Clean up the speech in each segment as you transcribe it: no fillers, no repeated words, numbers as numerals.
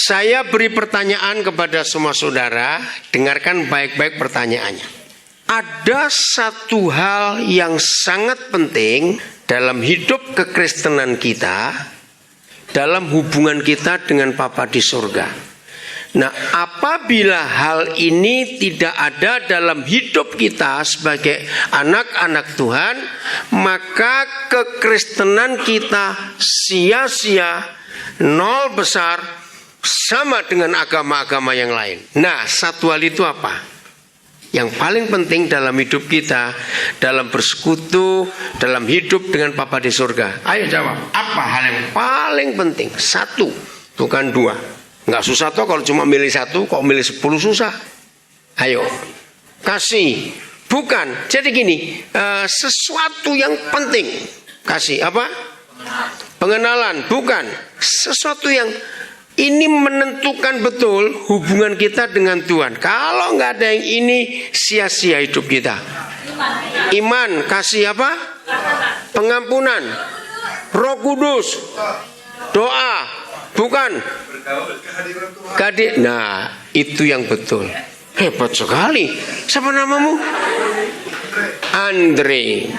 Saya beri pertanyaan kepada semua saudara, dengarkan baik-baik pertanyaannya. Ada satu hal yang sangat penting dalam hidup kekristenan kita, dalam hubungan kita dengan Bapa di surga. Nah, apabila hal ini tidak ada dalam hidup kita sebagai anak-anak Tuhan, maka kekristenan kita sia-sia, nol besar, sama dengan agama-agama yang lain. Nah, satu hal itu apa? Yang paling penting dalam hidup kita, dalam bersekutu, dalam hidup dengan Bapa di surga. Ayo jawab, apa hal yang paling penting? Satu, bukan dua. Nggak susah toh kalau cuma milih satu, kok milih 10 susah. Ayo, kasih. Bukan, jadi gini, sesuatu yang penting. Kasih apa? Pengenalan, bukan. Sesuatu yang ini menentukan betul hubungan kita dengan Tuhan. Kalau nggak ada yang ini, sia-sia hidup kita. Iman, kasih apa? Pengampunan, Roh Kudus, doa, bukan. Nah, itu yang betul. Hebat sekali. Siapa namamu? Andre.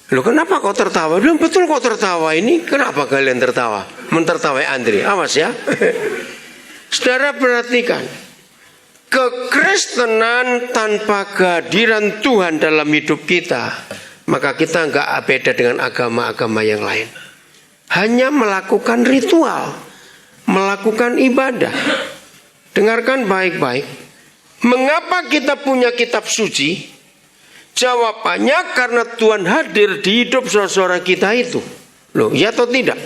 Loh, kenapa kau tertawa? Loh, betul kok tertawa ini. Kenapa kalian tertawa? Mentertawai Andre. Awas ya. Saudara perhatikan. Kekristenan tanpa kehadiran Tuhan dalam hidup kita, maka kita nggak beda dengan agama-agama yang lain. Hanya melakukan ritual, melakukan ibadah. Dengarkan baik-baik. Mengapa kita punya kitab suci? Jawabannya karena Tuhan hadir di hidup saudara kita itu. Loh, ya atau tidak?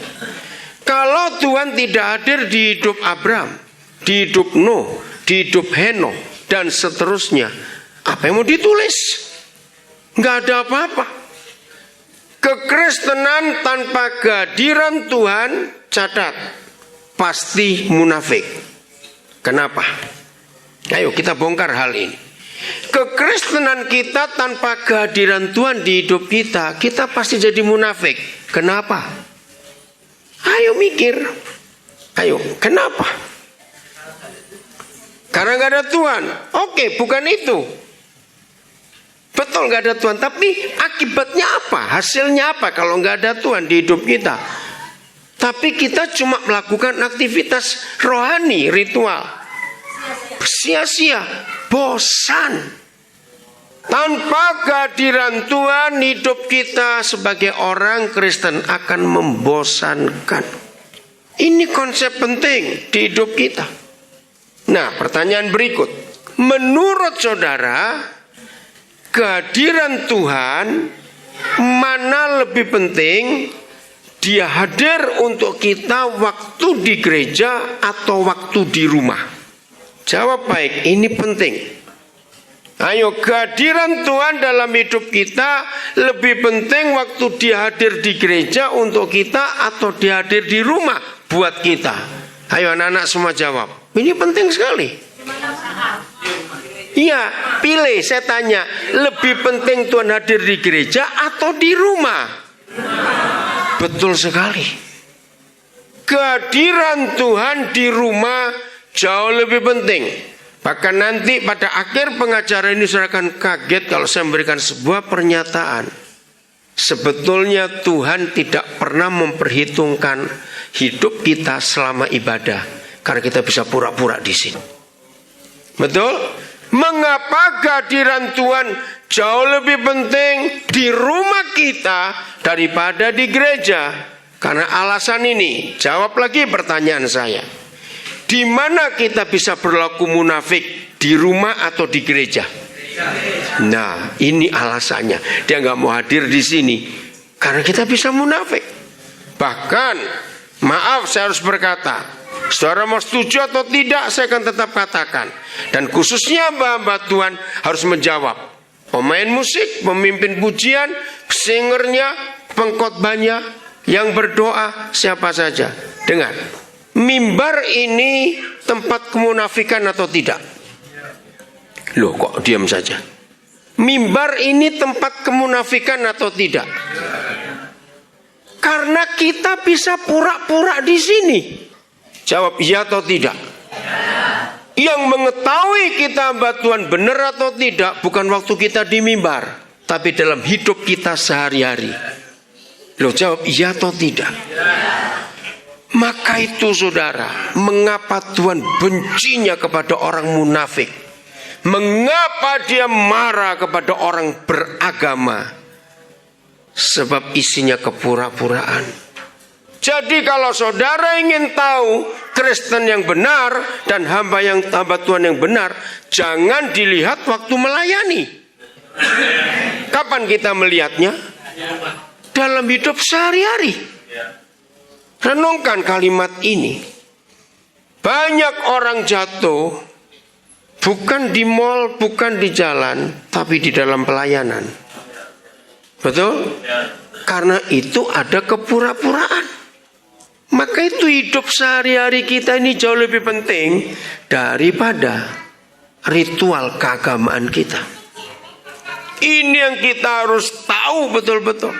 Kalau Tuhan tidak hadir di hidup Abraham, di hidup Nuh, di hidup Henokh, dan seterusnya, apa yang mau ditulis? Nggak ada apa-apa. Kekristenan tanpa kehadiran Tuhan, catat, pasti munafik. Kenapa? Ayo kita bongkar hal ini. Kekristenan kita tanpa kehadiran Tuhan di hidup kita, kita pasti jadi munafik. Kenapa? Ayo mikir. Ayo, kenapa? Karena gak ada Tuhan. Oke, bukan itu. Betul gak ada Tuhan, tapi akibatnya apa? Hasilnya apa kalau gak ada Tuhan di hidup kita? Tapi kita cuma melakukan aktivitas rohani, ritual. Sia-sia, bosan. Tanpa kehadiran Tuhan, hidup kita sebagai orang Kristen akan membosankan. Ini konsep penting di hidup kita. Nah, pertanyaan berikut. Menurut saudara, kehadiran Tuhan mana lebih penting? Dia hadir untuk kita waktu di gereja atau waktu di rumah? Jawab baik, ini penting. Ayo, kehadiran Tuhan dalam hidup kita lebih penting waktu dia hadir di gereja untuk kita atau dia hadir di rumah buat kita? Ayo anak-anak semua jawab. Ini penting sekali. Iya, pilih, saya tanya, lebih penting Tuhan hadir di gereja atau di rumah? Betul sekali. Kehadiran Tuhan di rumah jauh lebih penting. Bahkan nanti pada akhir pengajaran ini saudara akan kaget kalau saya memberikan sebuah pernyataan. Sebetulnya Tuhan tidak pernah memperhitungkan hidup kita selama ibadah, karena kita bisa pura-pura di sini. Betul? Mengapa kehadiran Tuhan jauh lebih penting di rumah kita daripada di gereja? Karena alasan ini. Jawab lagi pertanyaan saya. Di mana kita bisa berlaku munafik? Di rumah atau di gereja? Nah, ini alasannya. Dia nggak mau hadir di sini karena kita bisa munafik. Bahkan, maaf saya harus berkata, saudara mau setuju atau tidak, saya akan tetap katakan. Dan khususnya hamba Tuhan harus menjawab. Pemain musik, pemimpin pujian, singernya, pengkhotbahnya, yang berdoa, siapa saja. Dengar, mimbar ini tempat kemunafikan atau tidak? Loh, kok diam saja? Mimbar ini tempat kemunafikan atau tidak? Karena kita bisa pura-pura di sini. Jawab iya atau tidak. Yang mengetahui kita hamba Tuhan benar atau tidak bukan waktu kita di mimbar, tapi dalam hidup kita sehari-hari. Loh, jawab iya atau tidak. Maka itu saudara, mengapa Tuhan bencinya kepada orang munafik? Mengapa dia marah kepada orang beragama? Sebab isinya kepura-puraan. Jadi kalau saudara ingin tahu Kristen yang benar dan hamba Tuhan yang benar, jangan dilihat waktu melayani. Kapan kita melihatnya? Dalam hidup sehari-hari. Renungkan kalimat ini. Banyak orang jatuh bukan di mal, bukan di jalan, tapi di dalam pelayanan. Betul? Karena itu ada kepura-puraan. Maka itu hidup sehari-hari kita ini jauh lebih penting daripada ritual keagamaan kita. Ini yang kita harus tahu betul-betul.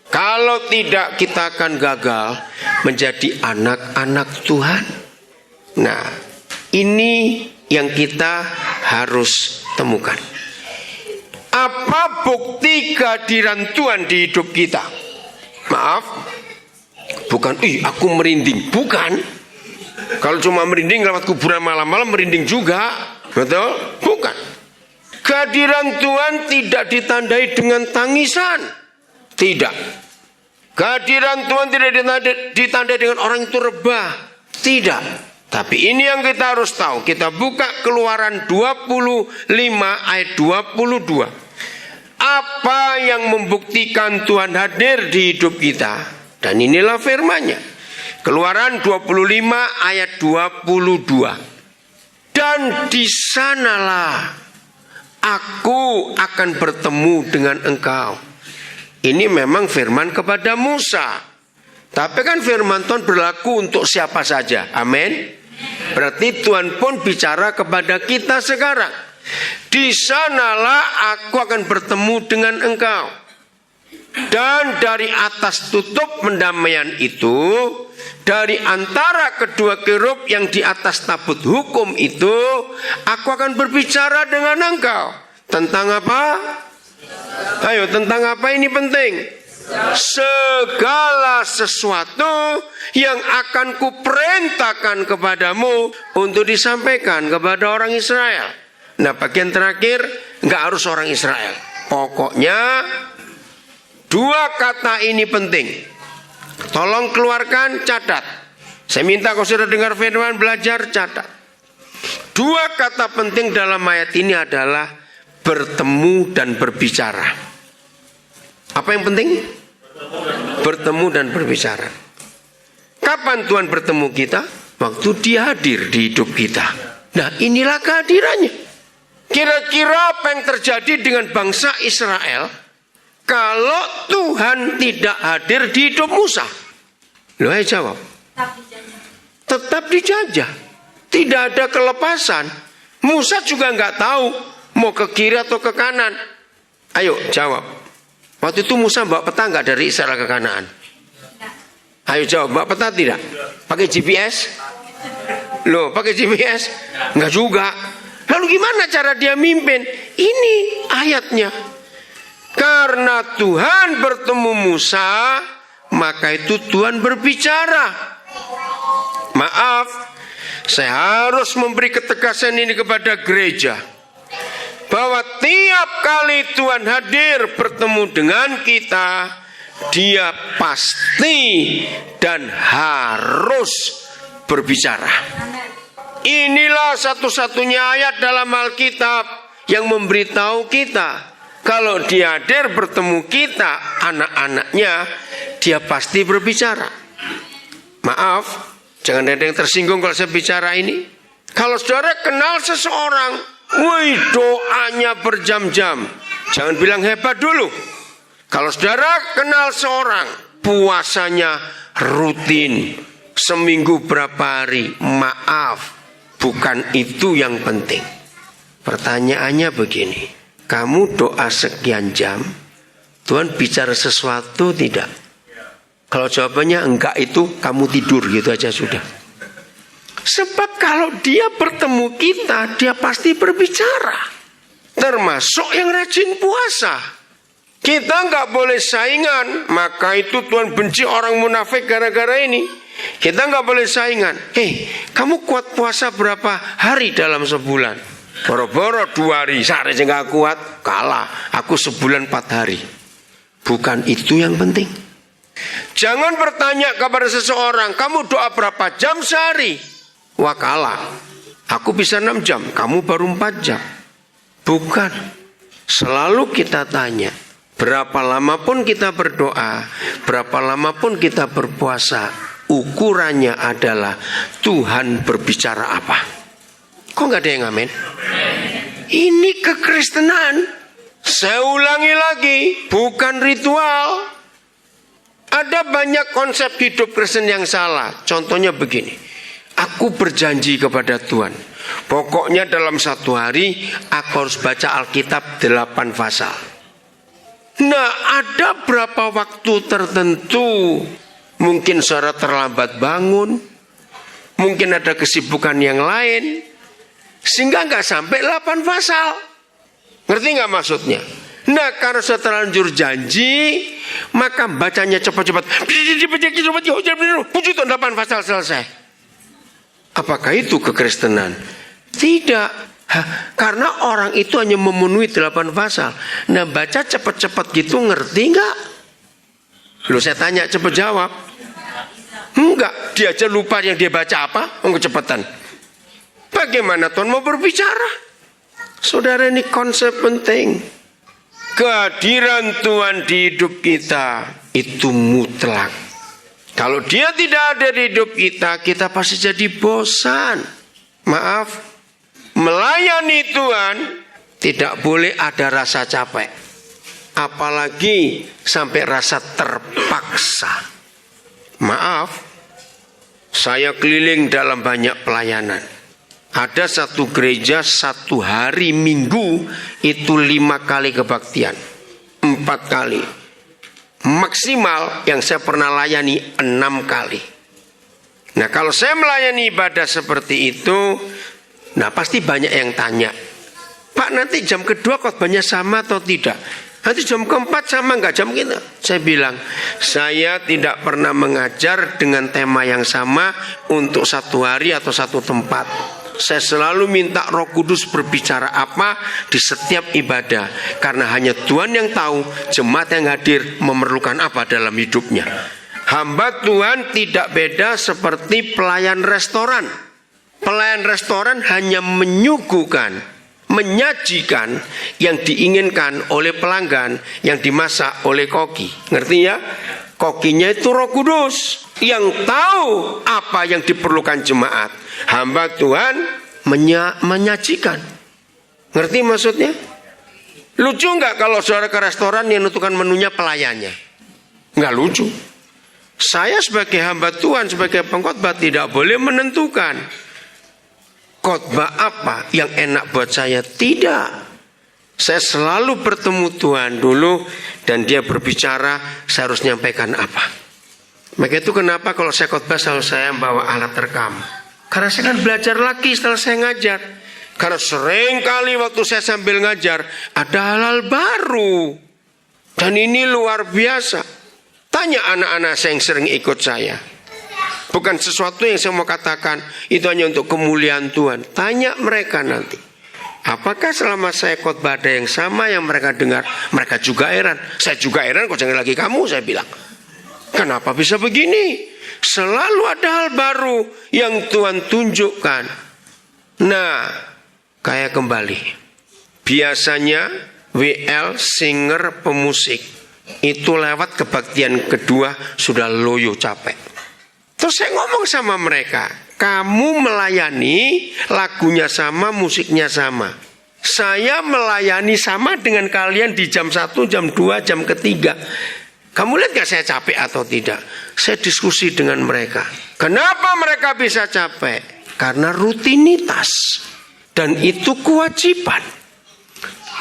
Kalau tidak, kita akan gagal menjadi anak-anak Tuhan. Nah, ini yang kita harus temukan. Apa bukti kehadiran Tuhan di hidup kita? Maaf, bukan, aku merinding. Bukan. Kalau cuma merinding lewat kuburan malam-malam merinding juga. Betul? Bukan. Kehadiran Tuhan tidak ditandai dengan tangisan. Tidak. Kehadiran Tuhan tidak ditandai dengan orang itu rebah. Tidak. Tapi ini yang kita harus tahu. Kita buka Keluaran 25 ayat 22. Apa yang membuktikan Tuhan hadir di hidup kita? Dan inilah firman-Nya. Keluaran 25 ayat 22. Dan di sanalah aku akan bertemu dengan engkau. Ini memang firman kepada Musa. Tapi kan firman Tuhan berlaku untuk siapa saja. Amin. Berarti Tuhan pun bicara kepada kita sekarang. Di sanalah aku akan bertemu dengan engkau. Dan dari atas tutup pendamaian itu, dari antara kedua kerub yang di atas tabut hukum itu, aku akan berbicara dengan engkau. Tentang apa? Ayo, tentang apa ini penting? Segala sesuatu yang akan kuperintahkan kepadamu untuk disampaikan kepada orang Israel. Nah, bagian terakhir nggak harus orang Israel. Pokoknya dua kata ini penting. Tolong keluarkan, catat. Saya minta kau sudah dengar firman, belajar, catat. Dua kata penting dalam ayat ini adalah bertemu dan berbicara. Apa yang penting? Bertemu dan berbicara. Kapan Tuhan bertemu kita? Waktu Dia hadir di hidup kita. Nah, inilah kehadirannya. Kira-kira apa yang terjadi dengan bangsa Israel kalau Tuhan tidak hadir di hidup Musa? Loh, ayo jawab. Tetap dijajah. Tidak ada kelepasan. Musa juga nggak tahu mau ke kiri atau ke kanan. Ayo jawab. Waktu itu Musa bawa peta nggak dari Israel ke Kanaan? Ayo jawab, bawa peta tidak? Pakai GPS? Loh, pakai GPS? Nggak juga. Lalu gimana cara dia mimpin? Ini ayatnya. Karena Tuhan bertemu Musa, maka itu Tuhan berbicara. Maaf, saya harus memberi ketegasan ini kepada gereja. Bahwa tiap kali Tuhan hadir bertemu dengan kita, Dia pasti dan harus berbicara. Inilah satu-satunya ayat dalam Alkitab yang memberitahu kita, kalau Dia hadir bertemu kita, anak-anaknya, Dia pasti berbicara. Maaf, jangan ada yang tersinggung kalau saya bicara ini. Kalau saudara kenal seseorang, wih, doanya berjam-jam, jangan bilang hebat dulu. Kalau saudara kenal seorang, puasanya rutin, seminggu berapa hari, maaf, bukan itu yang penting. Pertanyaannya begini, kamu doa sekian jam, Tuhan bicara sesuatu tidak? Kalau jawabannya enggak, itu kamu tidur gitu aja sudah. Sebab kalau dia bertemu kita, dia pasti berbicara. Termasuk yang rajin puasa. Kita nggak boleh saingan. Maka itu Tuhan benci orang munafik gara-gara ini. Kita nggak boleh saingan. Kamu kuat puasa berapa hari dalam sebulan? Boro-boro 2 hari. Sehari nggak kuat, kalah. Aku sebulan 4 hari. Bukan itu yang penting. Jangan bertanya kepada seseorang, kamu doa berapa jam sehari? Wah, kalah. Aku bisa 6 jam, kamu baru 4 jam. Bukan. Selalu kita tanya, berapa lama pun kita berdoa, berapa lama pun kita berpuasa, ukurannya adalah Tuhan berbicara apa. Kok nggak ada yang amin? Ini kekristenan. Saya ulangi lagi, bukan ritual. Ada banyak konsep hidup Kristen yang salah. Contohnya begini, aku berjanji kepada Tuhan, pokoknya dalam 1 hari aku harus baca Alkitab 8 pasal. Nah, ada berapa waktu tertentu, mungkin saudara terlambat bangun, mungkin ada kesibukan yang lain, sehingga nggak sampai 8 pasal. Ngerti nggak maksudnya? Nah, karena sudah terlanjur janji, maka bacanya cepat-cepat. 8 pasal selesai. Apakah itu kekristenan? Tidak. Karena orang itu hanya memenuhi 8 pasal. Nah, baca cepat-cepat gitu, ngerti nggak? Loh, saya tanya, cepat jawab. Enggak, dia aja lupa yang dia baca apa, kecepatan. Bagaimana Tuhan mau berbicara? Saudara, ini konsep penting. Kehadiran Tuhan di hidup kita itu mutlak. Kalau dia tidak ada di hidup kita, kita pasti jadi bosan. Maaf, melayani Tuhan tidak boleh ada rasa capek. Apalagi sampai rasa terpaksa. Maaf, saya keliling dalam banyak pelayanan. Ada satu gereja 1 hari Minggu itu 5 kali kebaktian. 4 kali. Maksimal yang saya pernah layani 6 kali. Nah, kalau saya melayani ibadah seperti itu, nah pasti banyak yang tanya, Pak, nanti jam kedua khotbahnya sama atau tidak? Nanti jam keempat sama nggak jam kita? Saya bilang, saya tidak pernah mengajar dengan tema yang sama untuk 1 hari atau 1 tempat. Saya selalu minta Roh Kudus berbicara apa di setiap ibadah. Karena hanya Tuhan yang tahu jemaat yang hadir memerlukan apa dalam hidupnya. Hamba Tuhan tidak beda seperti pelayan restoran. Pelayan restoran hanya menyuguhkan, menyajikan yang diinginkan oleh pelanggan, yang dimasak oleh koki. Ngerti ya? Kokinya itu Roh Kudus yang tahu apa yang diperlukan jemaat. Hamba Tuhan menyajikan. Ngerti maksudnya? Lucu nggak kalau saudara ke restoran yang menentukan menunya pelayannya? Nggak lucu. Saya sebagai hamba Tuhan, sebagai pengkhotbah tidak boleh menentukan khotbah apa yang enak buat saya. Tidak. Saya selalu bertemu Tuhan dulu dan dia berbicara, saya harus nyampaikan apa. Maka itu kenapa kalau saya khotbah selalu saya bawa alat rekam. Karena saya kan belajar lagi setelah saya ngajar. Karena sering kali waktu saya sambil ngajar ada hal-hal baru. Dan ini luar biasa. Tanya anak-anak saya yang sering ikut saya. Bukan sesuatu yang saya mau katakan itu hanya untuk kemuliaan Tuhan. Tanya mereka nanti. Apakah selama saya khotbah ada yang sama yang mereka dengar? Mereka juga heran. Saya juga heran, kok jangan lagi kamu, saya bilang. Kenapa bisa begini? Selalu ada hal baru yang Tuhan tunjukkan. Nah, kayak kembali. Biasanya WL, singer, pemusik itu lewat kebaktian kedua sudah loyo capek. Terus saya ngomong sama mereka, kamu melayani lagunya sama, musiknya sama. Saya melayani sama dengan kalian di jam 1, jam 2, jam ketiga. Kamu lihat gak saya capek atau tidak? Saya diskusi dengan mereka. Kenapa mereka bisa capek? Karena rutinitas. Dan itu kewajiban.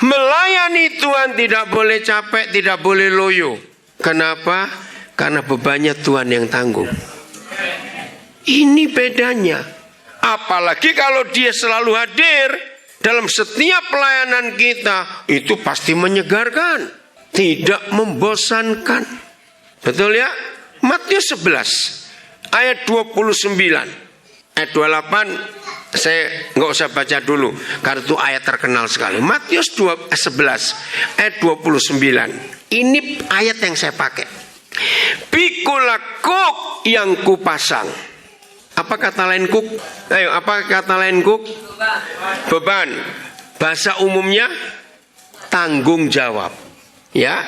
Melayani Tuhan tidak boleh capek, tidak boleh loyo. Kenapa? Karena bebannya Tuhan yang tanggung. Ini bedanya. Apalagi kalau dia selalu hadir dalam setiap pelayanan kita, itu pasti menyegarkan, tidak membosankan. Betul ya? Matius 11 ayat 29, ayat 28 saya nggak usah baca dulu karena itu ayat terkenal sekali. Matius 11 ayat 29. Ini ayat yang saya pakai. Pikulah kuk yang kupasang. Apa kata lain kuk? Ayo, apa kata lain kuk? Beban. Bahasa umumnya tanggung jawab. Ya.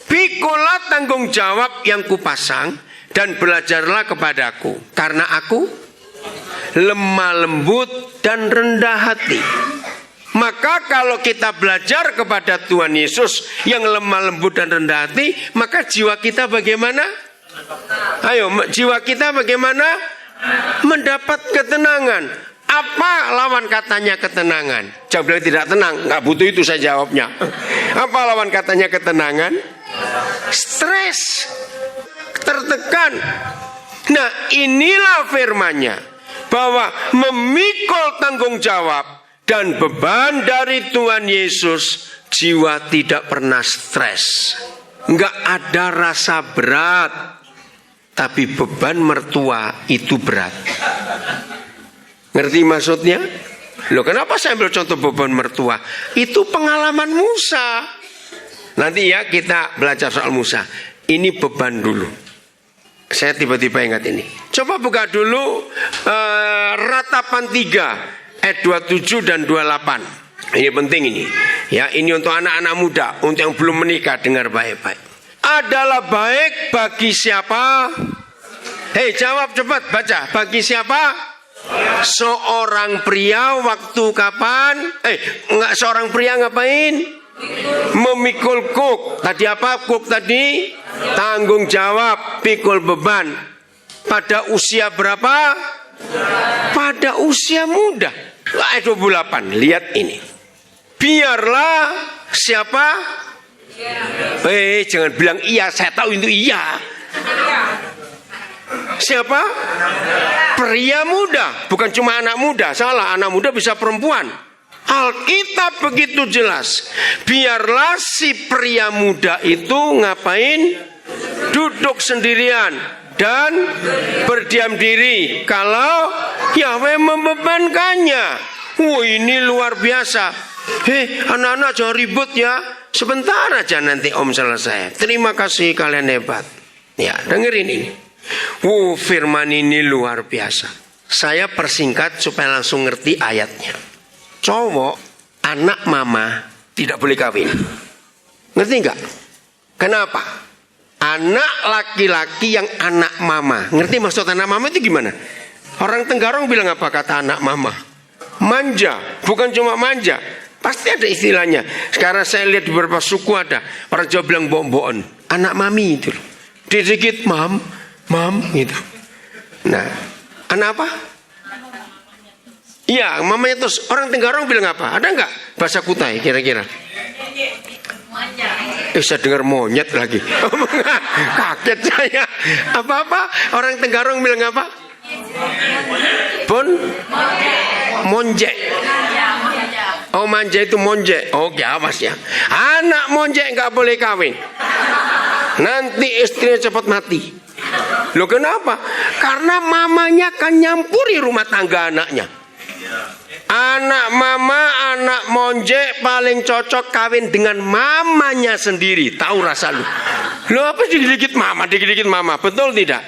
Pikulah tanggung jawab yang kupasang dan belajarlah kepadaku, karena aku lemah lembut dan rendah hati. Maka kalau kita belajar kepada Tuhan Yesus yang lemah lembut dan rendah hati, maka jiwa kita bagaimana? Ayo, jiwa kita bagaimana? Mendapat ketenangan. Apa lawan katanya ketenangan? Jawab bilang tidak tenang, nggak butuh itu saya jawabnya. Apa lawan katanya ketenangan? Stres, tertekan. Nah, inilah firman-Nya, bahwa memikul tanggung jawab dan beban dari Tuhan Yesus, jiwa tidak pernah stres, nggak ada rasa berat. Tapi beban mertua itu berat. Ngerti maksudnya? Loh, kenapa saya ambil contoh beban mertua? Itu pengalaman Musa. Nanti ya kita belajar soal Musa. Ini beban dulu. Saya tiba-tiba ingat ini. Coba buka dulu Ratapan 3 ayat 27 dan 28. Ini penting ini. Ya, ini untuk anak-anak muda, untuk yang belum menikah, dengar baik-baik. Adalah baik bagi siapa? Hei, jawab cepat, baca. Bagi siapa? Seorang pria waktu kapan? Enggak, seorang pria ngapain? Memikul kuk. Tadi apa kuk tadi? Tanggung jawab, pikul beban. Pada usia berapa? Pada usia muda. Ayat 28, lihat ini. Biarlah siapa? Jangan bilang iya, saya tahu itu iya. Siapa? Pria muda, bukan cuma anak muda. Salah, anak muda bisa perempuan. Alkitab begitu jelas. Biarlah si pria muda itu ngapain? Duduk sendirian dan berdiam diri kalau Yahweh membebankannya. Wah, ini luar biasa. Anak-anak jangan ribut ya. Sebentar aja nanti Om selesai. Terima kasih, kalian hebat. Ya, dengerin ini. Firman ini luar biasa. Saya persingkat supaya langsung ngerti ayatnya. Cowok, anak mama tidak boleh kawin. Ngerti enggak? Kenapa? Anak laki-laki yang anak mama. Ngerti maksud anak mama itu gimana? Orang Tenggarong bilang apa kata anak mama? Manja, bukan cuma manja. Pasti ada istilahnya. Sekarang saya lihat di beberapa suku ada. Orang Jawa bilang bohong-bohong. Anak mami itu. Dikit mam gitu. Nah, anak apa? Iya, mamanya terus. Orang Tenggarong bilang apa? Ada enggak bahasa Kutai kira-kira? Saya dengar monyet lagi. Kaget saya. Apa-apa? Orang Tenggarong bilang apa? Monje. Oh, manja itu monje. Oke, awas ya. Anak monje nggak boleh kawin. Nanti istrinya cepat mati. Loh, kenapa? Karena mamanya kan nyampuri rumah tangga anaknya. Anak mama, anak monje paling cocok kawin dengan mamanya sendiri. Tahu rasa lu? Lu apa dikit-dikit mama, betul tidak?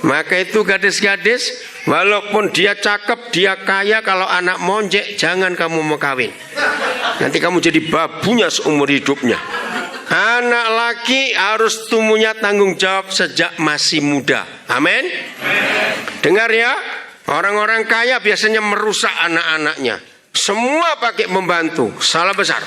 Maka itu gadis-gadis, walaupun dia cakep, dia kaya, kalau anak monje jangan kamu mau kawin. Nanti kamu jadi babunya seumur hidupnya. Anak laki harus tumbuhnya tanggung jawab sejak masih muda. Amin. Dengar ya. Orang-orang kaya biasanya merusak anak-anaknya. Semua pakai membantu. Salah besar.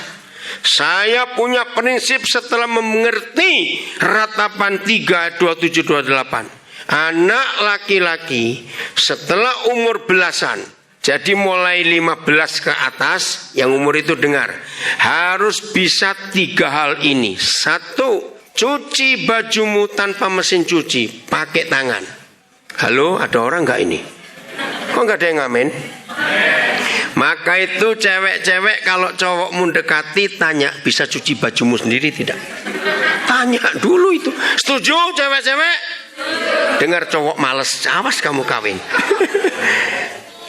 Saya punya prinsip setelah mengerti Ratapan 3, 27, 28. Anak laki-laki setelah umur belasan, jadi mulai 15 ke atas, yang umur itu dengar, harus bisa 3 hal ini. 1, cuci bajumu tanpa mesin cuci, pakai tangan. Halo, ada orang gak ini? Kok nggak ada yang ngamen? Maka itu cewek-cewek kalau cowokmu dekati, tanya, bisa cuci bajumu sendiri tidak? Tanya dulu itu. Setuju cewek-cewek? Dengar cowok males, awas kamu kawin.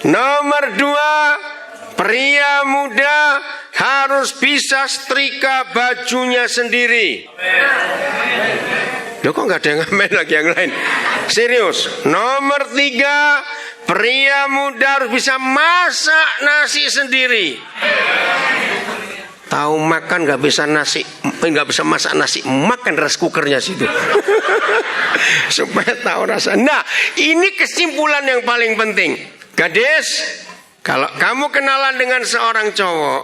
Nomor 2, pria muda harus bisa setrika bajunya sendiri. Loh, kok nggak ada yang ngamen lagi yang lain? Serius. Nomor 3, pria muda harus bisa masak nasi sendiri. Tahu makan nggak bisa nasi, nggak bisa masak nasi, makan rice cookernya situ. Supaya tahu rasa. Nah, ini kesimpulan yang paling penting. Gadis, kalau kamu kenalan dengan seorang cowok,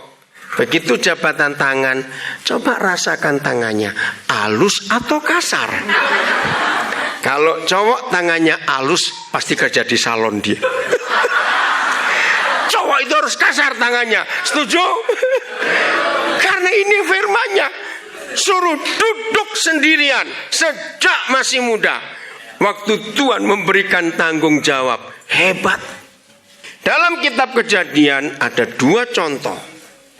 begitu jabatan tangan, coba rasakan tangannya, halus atau kasar. Kalau cowok tangannya halus, pasti kerja di salon dia. Cowok itu harus kasar tangannya, setuju? Karena ini firman-Nya, suruh duduk sendirian sejak masih muda. Waktu Tuhan memberikan tanggung jawab, hebat. Dalam kitab Kejadian ada 2 contoh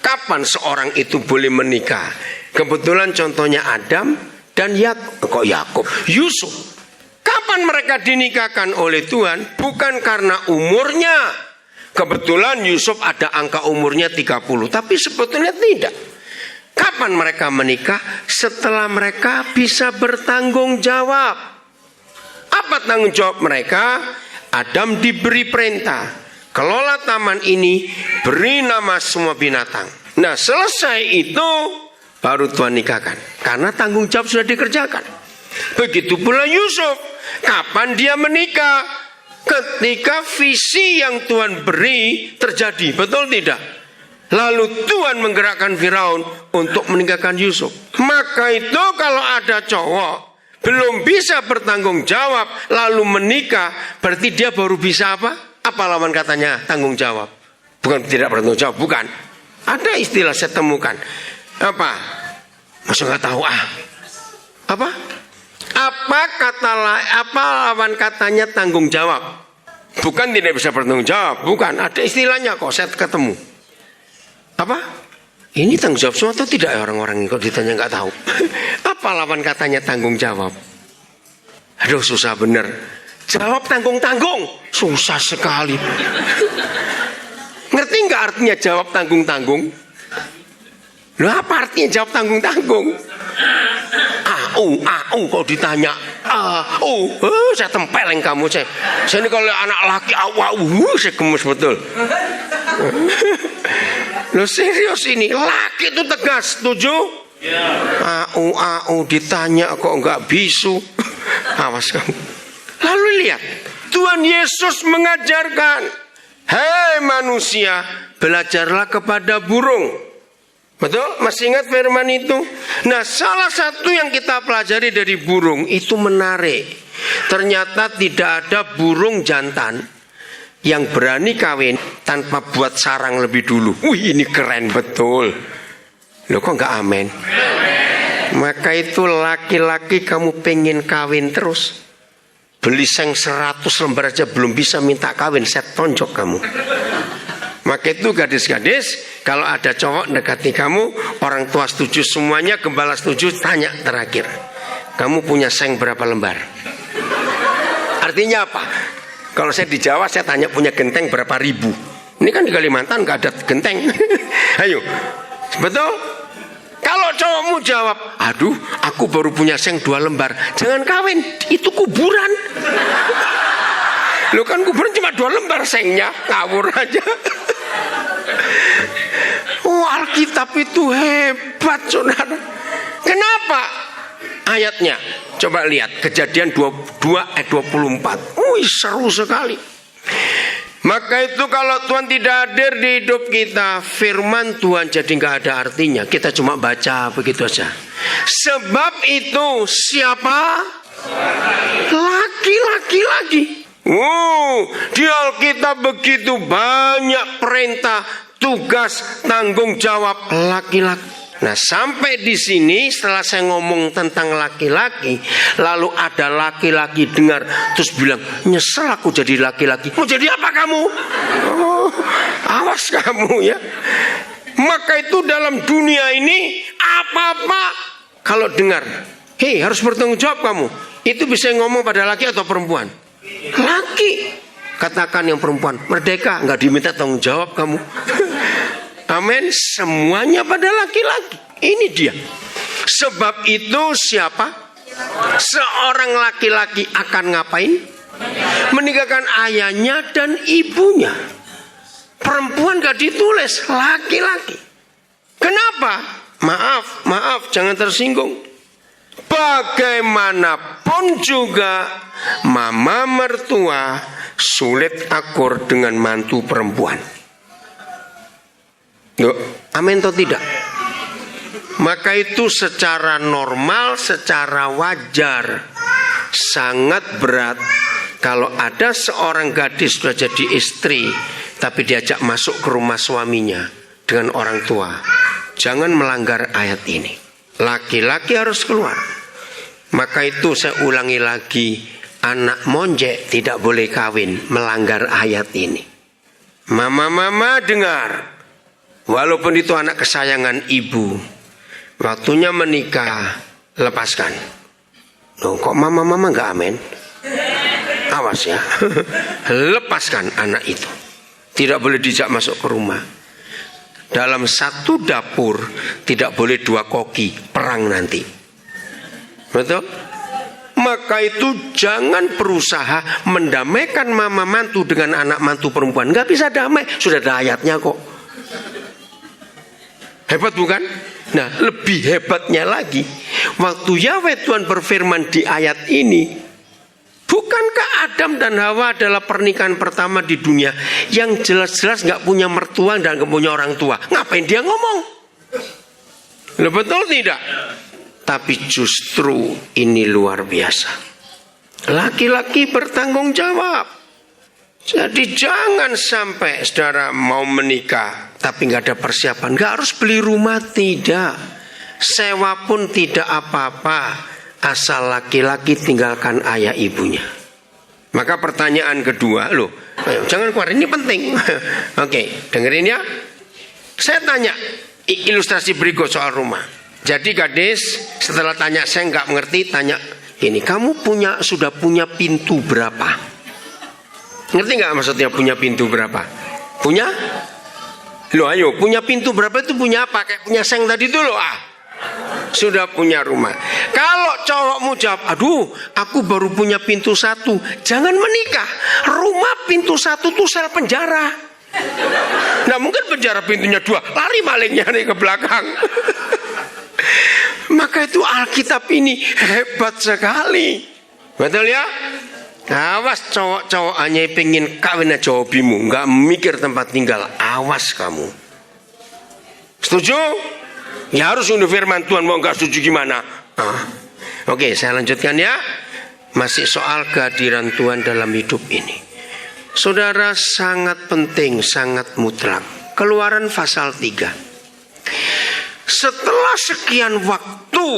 kapan seorang itu boleh menikah. Kebetulan contohnya Adam dan Yakub, Yusuf. Kapan mereka dinikahkan oleh Tuhan? Bukan karena umurnya. Kebetulan Yusuf ada angka umurnya 30, tapi sebetulnya tidak. Kapan mereka menikah? Setelah mereka bisa bertanggung jawab. Apa tanggung jawab mereka? Adam diberi perintah, kelola taman ini, beri nama semua binatang. Nah, selesai itu baru Tuhan nikahkan, karena tanggung jawab sudah dikerjakan. Begitu pula Yusuf. Kapan dia menikah? Ketika visi yang Tuhan beri terjadi, betul tidak? Lalu Tuhan menggerakkan Firaun untuk meninggalkan Yusuf. Maka itu kalau ada cowok belum bisa bertanggung jawab lalu menikah, berarti dia baru bisa apa? Apa lawan katanya? Tanggung jawab. Bukan tidak bertanggung jawab, bukan. Ada istilah saya temukan. Apa? Masa nggak tahu ah? Apa? Apa lawan katanya tanggung jawab? Bukan tidak bisa bertanggung jawab, bukan. Ada istilahnya kok, saya ketemu. Apa? Ini tanggung jawab semua atau tidak orang-orang ini kok ditanya nggak tahu? Apa lawan katanya tanggung jawab? Aduh, susah bener. Jawab tanggung-tanggung, susah sekali. Ngerti nggak artinya jawab tanggung-tanggung? Loh, apa artinya jawab tanggung-tanggung? Kalau ditanya saya tempeleng kamu saya ini kalau anak laki saya gemes betul. Loh, serius ini laki itu tegas, setuju? Ditanya kok nggak bisu. Awas kamu. Lalu lihat, Tuhan Yesus mengajarkan, hei manusia, belajarlah kepada burung. Betul? Masih ingat firman itu? Nah, salah satu yang kita pelajari dari burung itu menarik. Ternyata tidak ada burung jantan yang berani kawin tanpa buat sarang lebih dulu. Wih, ini keren betul. Loh, kok nggak amin? Maka itu laki-laki kamu pengen kawin terus, beli seng 100 lembar aja belum bisa minta kawin, saya tonjok kamu. Maka itu gadis-gadis, kalau ada cowok dekati kamu, orang tua setuju semuanya, gembala setuju, tanya terakhir, kamu punya seng berapa lembar? Artinya apa? Kalau saya di Jawa, saya tanya punya genteng berapa ribu. Ini kan di Kalimantan gak ada genteng. Ayo, betul? Kalau cowokmu jawab, aduh, aku baru punya seng 2 lembar, jangan kawin, itu kuburan. Lo kan kuburan cuma 2 lembar sengnya, ngawur aja. Alkitab itu hebat, saudara. Kenapa? Ayatnya, coba lihat Kejadian 22 ayat 24. Wih, seru sekali. Maka itu kalau Tuhan tidak hadir di hidup kita, firman Tuhan jadi nggak ada artinya. Kita cuma baca begitu aja. Sebab itu siapa? Laki-laki lagi. Di Alkitab begitu banyak perintah, tugas, tanggung jawab laki-laki. Nah, sampai di sini setelah saya ngomong tentang laki-laki, lalu ada laki-laki dengar terus bilang, nyesel aku jadi laki-laki. Mau jadi apa kamu? Oh, awas kamu ya. Maka itu dalam dunia ini apa-apa kalau dengar, hei harus bertanggung jawab kamu. Itu bisa ngomong pada laki atau perempuan? Laki. Katakan yang perempuan, merdeka, nggak diminta tanggung jawab kamu. Amin. Semuanya pada laki-laki. Ini dia. Sebab itu siapa? Seorang laki-laki akan ngapain? Meninggalkan ayahnya dan ibunya. Perempuan gak ditulis, laki-laki. Kenapa? Maaf, jangan tersinggung. Bagaimanapun juga mama mertua sulit akur dengan mantu perempuan. Yuk, amin atau tidak? Maka itu secara normal, secara wajar, sangat berat kalau ada seorang gadis sudah jadi istri tapi diajak masuk ke rumah suaminya dengan orang tua. Jangan melanggar ayat ini. Laki-laki harus keluar. Maka itu saya ulangi lagi, anak monjek tidak boleh kawin, melanggar ayat ini. Mama-mama dengar. Walaupun itu anak kesayangan ibu, waktunya menikah, lepaskan. Loh, kok mama-mama gak amin? Awas ya. Lepaskan anak itu. Tidak boleh dijak masuk ke rumah. Dalam satu dapur tidak boleh dua koki, perang nanti. Betul? Maka itu jangan berusaha mendamaikan mama mantu dengan anak mantu perempuan. Gak bisa damai, sudah ada ayatnya kok. Hebat bukan? Nah, lebih hebatnya lagi, waktu Yahweh Tuhan berfirman di ayat ini, bukankah Adam dan Hawa adalah pernikahan pertama di dunia yang jelas-jelas gak punya mertua dan gak punya orang tua? Ngapain dia ngomong? Loh, betul tidak? Tapi justru ini luar biasa. Laki-laki bertanggung jawab. Jadi jangan sampai saudara mau menikah tapi gak ada persiapan. Gak harus beli rumah, tidak. Sewa pun tidak apa-apa, asal laki-laki tinggalkan ayah ibunya. Maka pertanyaan kedua, loh, jangan keluar, ini penting. Oke, dengerin ya. Saya tanya ilustrasi berikut soal rumah. Jadi gadis setelah tanya saya gak mengerti, tanya ini, kamu sudah punya pintu berapa? Ngerti gak maksudnya punya pintu berapa? Punya? Loh ayo, punya pintu berapa itu punya apa? Kayak punya seng tadi itu loh. Sudah punya rumah. Kalau cowokmu jawab, aduh aku baru punya pintu satu, jangan menikah. Rumah pintu satu tuh sel penjara. Nah mungkin penjara pintunya dua, lari malingnya nih ke belakang. Maka itu Alkitab ini hebat sekali. Betul ya? Awas cowok-cowok hanya pengen kawin aja hobimu, nggak mikir tempat tinggal. Awas kamu. Setuju? Ya harus untuk firman Tuhan, mau nggak setuju gimana? Oke, saya lanjutkan ya. Masih soal kehadiran Tuhan dalam hidup ini. Saudara, sangat penting, sangat mutlak. Keluaran pasal 3. Setelah sekian waktu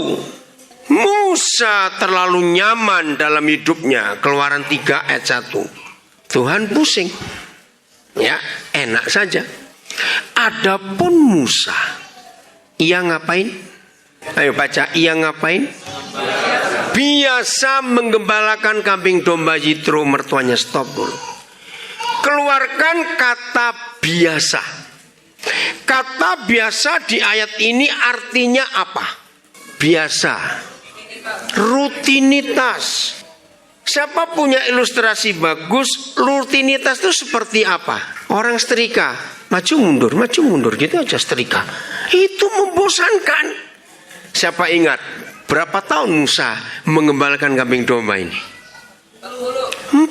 Musa terlalu nyaman dalam hidupnya. Keluaran 3 ayat 1. Tuhan pusing. Ya, enak saja. Adapun Musa, ia ngapain? Ayo baca, ia ngapain? Biasa menggembalakan kambing domba Yitro mertuanya. Stop dulu. Keluarkan kata biasa. Kata biasa di ayat ini artinya apa? Biasa. Rutinitas. Siapa punya ilustrasi bagus? Rutinitas itu seperti apa? Orang setrika, maju mundur gitu aja setrika. Itu membosankan. Siapa ingat berapa tahun Musa mengembalakan kambing domba ini? 40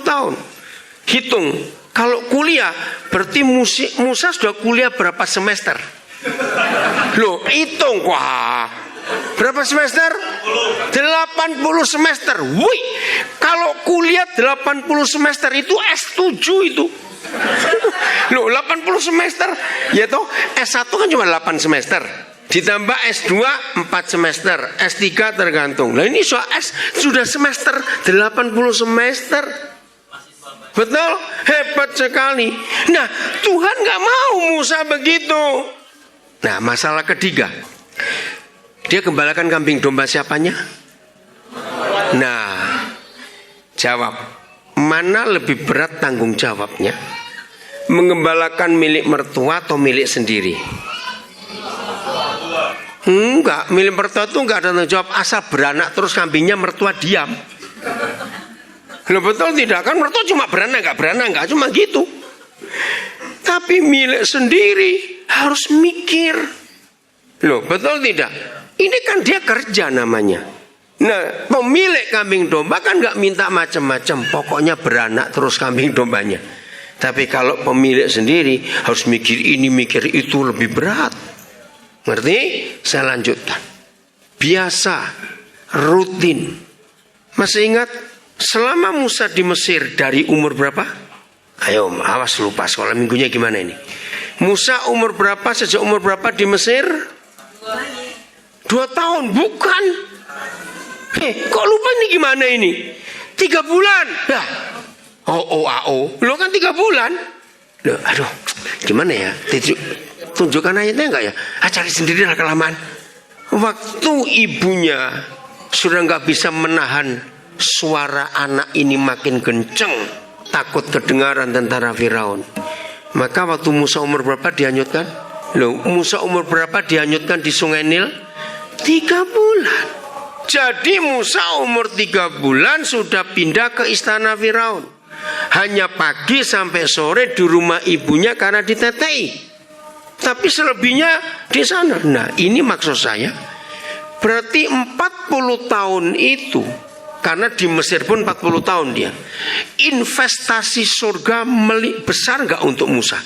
tahun. Hitung, kalau kuliah berarti Musa sudah kuliah berapa semester? Loh, hitung, wah. Berapa semester? 80 semester. Wih, kalau kuliah 80 semester itu S7 itu. Loh, 80 semester. Ya toh, S1 kan cuma 8 semester. Ditambah S2 4 semester, S3 tergantung. Nah ini sudah semester 80 semester. Betul? Hebat sekali. Nah Tuhan gak mau Musa begitu. Nah masalah ketiga, dia gembalakan kambing domba siapanya? Nah jawab, mana lebih berat tanggung jawabnya? Mengembalakan milik mertua atau milik sendiri? Enggak, milik mertua itu enggak ada tanggung jawab. Asal beranak terus kambingnya mertua diam. Loh betul tidak? Kan mertua cuma beranak enggak cuma gitu. Tapi milik sendiri harus mikir. Loh betul tidak? Ini kan dia kerja namanya. Nah pemilik kambing domba kan enggak minta macam-macam. Pokoknya beranak terus kambing dombanya. Tapi kalau pemilik sendiri harus mikir ini mikir itu, lebih berat. Ngerti? Saya lanjutkan. Biasa, rutin. Masih ingat selama Musa di Mesir dari umur berapa? Ayo, awas lupa sekolah minggunya gimana ini. Musa umur berapa, sejak umur berapa di Mesir? 2 tahun, bukan. Kok lupa ini gimana ini? 3 bulan. Dah. Lo kan 3 bulan. Loh, aduh, gimana ya? Tunjukkan ayatnya enggak ya? Cari sendiri lah kelamaan. Waktu ibunya sudah enggak bisa menahan suara anak ini makin kenceng, takut kedengaran tentara Firaun. Maka waktu Musa umur berapa dihanyutkan? Loh, Musa umur berapa dihanyutkan di Sungai Nil? 3 bulan. Jadi Musa umur 3 bulan sudah pindah ke istana Firaun. Hanya pagi sampai sore di rumah ibunya karena ditetei. Tapi selebihnya di sana. Nah ini maksud saya, berarti 40 tahun itu, karena di Mesir pun 40 tahun dia. Investasi surga besar gak untuk Musa?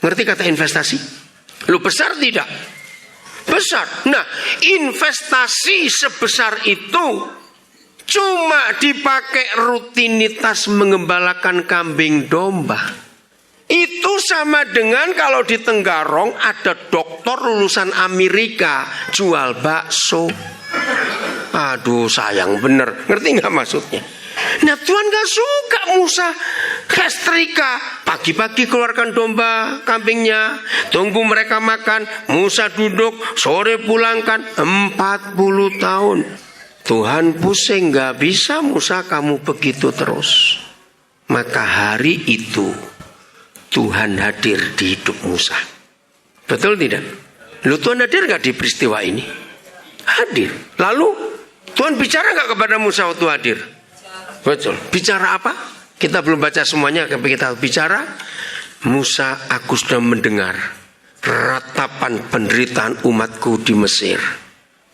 Ngerti kata investasi? Lu besar tidak? Besar. Nah investasi sebesar itu cuma dipakai rutinitas mengembalakan kambing domba. Itu sama dengan kalau di Tenggarong ada dokter lulusan Amerika jual bakso. Aduh sayang bener. Ngerti gak maksudnya? Nah Tuhan gak suka Musa setrika. Pagi-pagi keluarkan domba kambingnya, tunggu mereka makan, Musa duduk, sore pulangkan. 40 tahun. Tuhan pusing, gak bisa Musa kamu begitu terus. Maka hari itu Tuhan hadir di hidup Musa. Betul tidak? Lu Tuhan hadir gak di peristiwa ini? Hadir. Lalu Tuhan bicara gak kepada Musa waktu hadir? Betul. Bicara apa? Kita belum baca semuanya, tapi kita bicara. Musa, aku sudah mendengar ratapan penderitaan umatku di Mesir.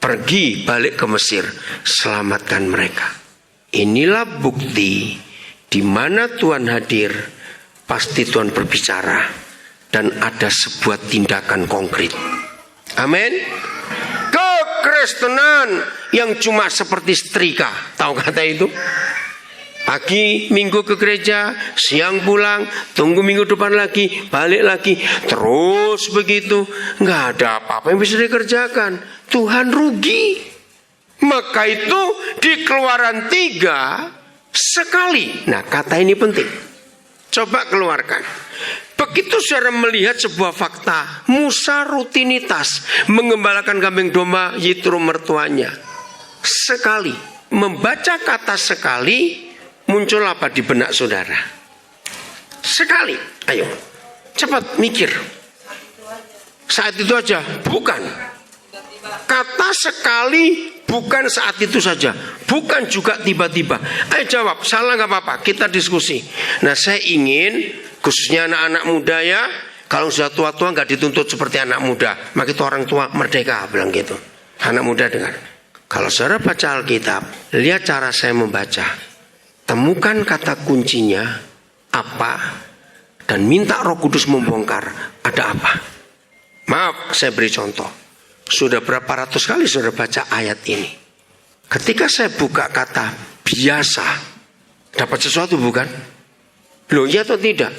Pergi balik ke Mesir, selamatkan mereka. Inilah bukti di mana Tuhan hadir. Pasti Tuhan berbicara dan ada sebuah tindakan konkret. Amin. Kekristenan yang cuma seperti setrika, tahu kata itu? Pagi minggu ke gereja, siang pulang, tunggu minggu depan lagi, balik lagi, terus begitu, nggak ada apa-apa yang bisa dikerjakan. Tuhan rugi. Maka itu di Keluaran 3 sekali. Nah kata ini penting. Coba keluarkan. Begitu saudara melihat sebuah fakta, Musa rutinitas mengembalakan kambing domba Yitro mertuanya. Sekali. Membaca kata sekali, muncul apa di benak saudara? Sekali. Ayo, cepat mikir. Saat itu aja? Bukan. Kata sekali bukan saat itu saja, bukan juga tiba-tiba. Ayo jawab, salah gak apa-apa, kita diskusi. Nah saya ingin, khususnya anak-anak muda ya, kalau sudah tua-tua gak dituntut seperti anak muda. Maka itu orang tua merdeka, bilang gitu. Anak muda dengar. Kalau saudara baca Alkitab, lihat cara saya membaca. Temukan kata kuncinya, apa, dan minta Roh Kudus membongkar, ada apa. Maaf, saya beri contoh. Sudah berapa ratus kali sudah baca ayat ini. Ketika saya buka kata biasa, dapat sesuatu bukan? Loh iya atau tidak?